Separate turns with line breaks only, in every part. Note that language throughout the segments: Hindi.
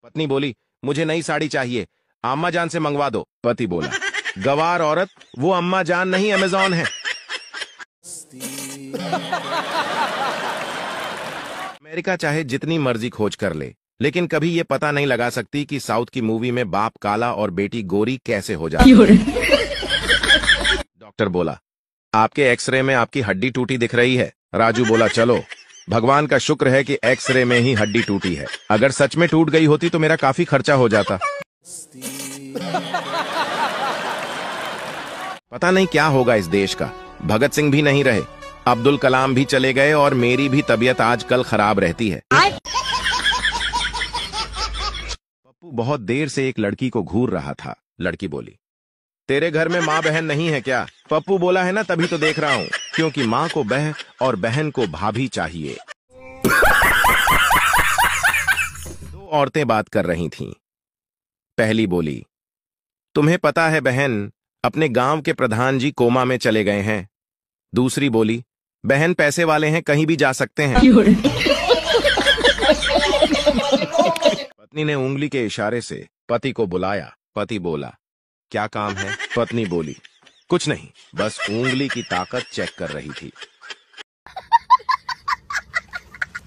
पत्नी बोली, मुझे नई साड़ी चाहिए, अम्मा जान से मंगवा दो। पति बोला, गवार औरत, वो अम्मा जान नहीं अमेजॉन है। अमेरिका चाहे जितनी मर्जी खोज कर ले, लेकिन कभी ये पता नहीं लगा सकती कि साउथ की मूवी में बाप काला और बेटी गोरी कैसे हो जाती है। डॉक्टर बोला, आपके एक्सरे में आपकी हड्डी टूटी दिख रही है। राजू बोला, चलो भगवान का शुक्र है कि एक्सरे में ही हड्डी टूटी है, अगर सच में टूट गई होती तो मेरा काफी खर्चा हो जाता। पता नहीं क्या होगा इस देश का। भगत सिंह भी नहीं रहे, अब्दुल कलाम भी चले गए और मेरी भी तबीयत आजकल खराब रहती है। पप्पू बहुत देर से एक लड़की को घूर रहा था। लड़की बोली, तेरे घर में माँ बहन नहीं है क्या? पप्पू बोला, है ना, तभी तो देख रहा हूँ, क्योंकि माँ को बह और बहन को भाभी चाहिए। दो औरतें बात कर रही थीं। पहली बोली, तुम्हें पता है बहन, अपने गांव के प्रधान जी कोमा में चले गए हैं। दूसरी बोली, बहन पैसे वाले हैं, कहीं भी जा सकते हैं। पत्नी ने उंगली के इशारे से पति को बुलाया। पति बोला, क्या काम है? पत्नी बोली, कुछ नहीं, बस उंगली की ताकत चेक कर रही थी।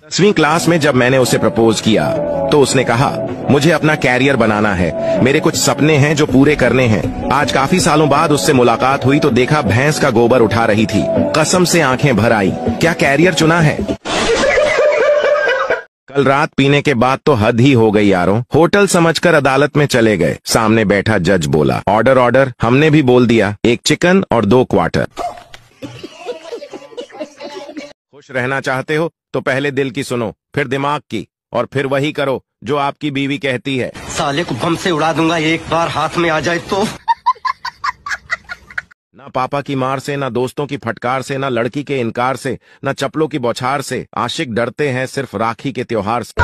10वीं क्लास में जब मैंने उसे प्रपोज किया तो उसने कहा, मुझे अपना कैरियर बनाना है, मेरे कुछ सपने हैं जो पूरे करने हैं। आज काफी सालों बाद उससे मुलाकात हुई तो देखा भैंस का गोबर उठा रही थी। कसम से आंखें भर आई, क्या कैरियर चुना है। कल रात पीने के बाद तो हद ही हो गई यारों। होटल समझकर अदालत में चले गए। सामने बैठा जज बोला, ऑर्डर ऑर्डर। हमने भी बोल दिया, 1 चिकन और 2 क्वार्टर। खुश रहना चाहते हो तो पहले दिल की सुनो, फिर दिमाग की, और फिर वही करो जो आपकी बीवी कहती है।
साले को बम से उड़ा दूंगा एक बार हाथ में आ जाए तो।
ना पापा की मार से, ना दोस्तों की फटकार से, ना लड़की के इनकार से, ना चप्पलों की बौछार से। आशिक डरते हैं सिर्फ राखी के त्योहार से।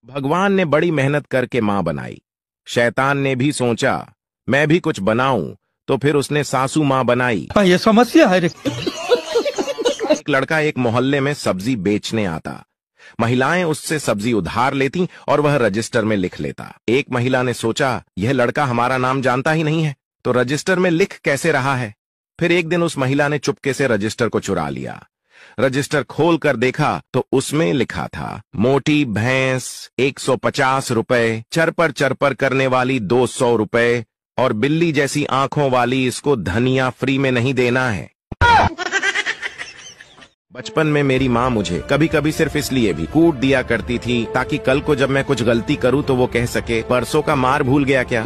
भगवान ने बड़ी मेहनत करके मां बनाई। शैतान ने भी सोचा मैं भी कुछ बनाऊं, तो फिर उसने सासू मां बनाई।
ये समस्या है।
एक लड़का एक मोहल्ले में सब्जी बेचने आता। महिलाएं उससे सब्जी उधार लेती और वह रजिस्टर में लिख लेता। एक महिला ने सोचा, यह लड़का हमारा नाम जानता ही नहीं है, तो रजिस्टर में लिख कैसे रहा है। फिर एक दिन उस महिला ने चुपके से रजिस्टर को चुरा लिया। रजिस्टर खोल कर देखा तो उसमें लिखा था, मोटी भैंस 150 रुपए, चरपर करने वाली 200 रुपए, और बिल्ली जैसी आंखों वाली इसको धनिया फ्री में नहीं देना है। बचपन में मेरी माँ मुझे कभी कभी सिर्फ इसलिए भी कूट दिया करती थी ताकि कल को जब मैं कुछ गलती करूँ तो वो कह सके, परसों का मार भूल गया क्या।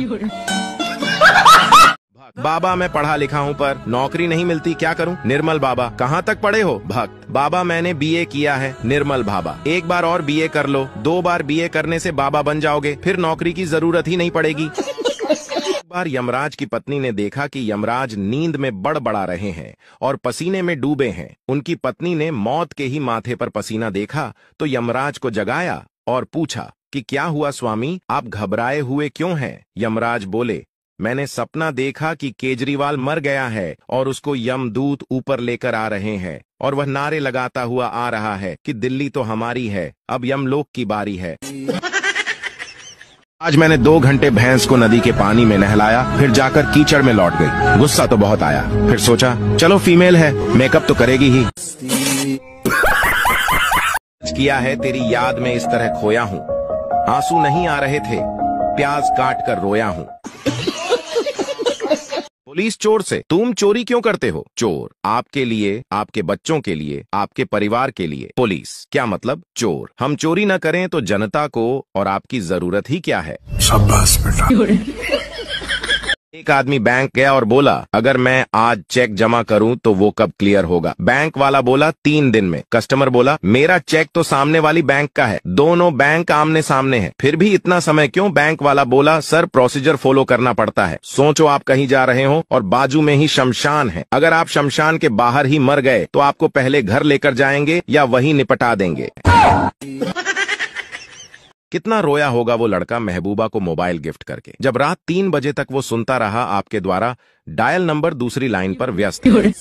बाबा मैं पढ़ा लिखा हूँ पर नौकरी नहीं मिलती, क्या करूँ। निर्मल बाबा, कहाँ तक पढ़े हो। भक्त, बाबा मैंने बीए किया है। निर्मल बाबा, एक बार और बीए कर लो, 2 बार बीए करने से बाबा बन जाओगे, फिर नौकरी की जरूरत ही नहीं पड़ेगी। एक बार यमराज की पत्नी ने देखा कि यमराज नींद में बड़बड़ा रहे हैं और पसीने में डूबे हैं। उनकी पत्नी ने मौत के ही माथे पर पसीना देखा तो यमराज को जगाया और पूछा कि क्या हुआ स्वामी, आप घबराए हुए क्यों हैं। यमराज बोले, मैंने सपना देखा कि केजरीवाल मर गया है और उसको यमदूत ऊपर लेकर आ रहे हैं और वह नारे लगाता हुआ आ रहा है कि दिल्ली तो हमारी है, अब यमलोक की बारी है। आज मैंने 2 घंटे भैंस को नदी के पानी में नहलाया, फिर जाकर कीचड़ में लौट गई। गुस्सा तो बहुत आया, फिर सोचा चलो फीमेल है, मेकअप तो करेगी ही। किया है तेरी याद में इस तरह खोया हूँ, आंसू नहीं आ रहे थे, प्याज काट कर रोया हूँ। पुलिस चोर से, तुम चोरी क्यों करते हो। चोर, आपके लिए, आपके बच्चों के लिए, आपके परिवार के लिए। पुलिस, क्या मतलब। चोर, हम चोरी न करें तो जनता को और आपकी जरूरत ही क्या है। शाबाश बेटा। एक आदमी बैंक गया और बोला, अगर मैं आज चेक जमा करूं तो वो कब क्लियर होगा। बैंक वाला बोला 3 दिन में। कस्टमर बोला, मेरा चेक तो सामने वाली बैंक का है, दोनों बैंक आमने सामने हैं, फिर भी इतना समय क्यों। बैंक वाला बोला, सर प्रोसीजर फॉलो करना पड़ता है। सोचो आप कहीं जा रहे हो और बाजू में ही शमशान है, अगर आप शमशान के बाहर ही मर गए तो आपको पहले घर लेकर जाएंगे या वहीं निपटा देंगे। कितना रोया होगा वो लड़का महबूबा को मोबाइल गिफ्ट करके, जब रात 3 बजे तक वो सुनता रहा आपके द्वारा डायल नंबर दूसरी लाइन पर व्यस्त है।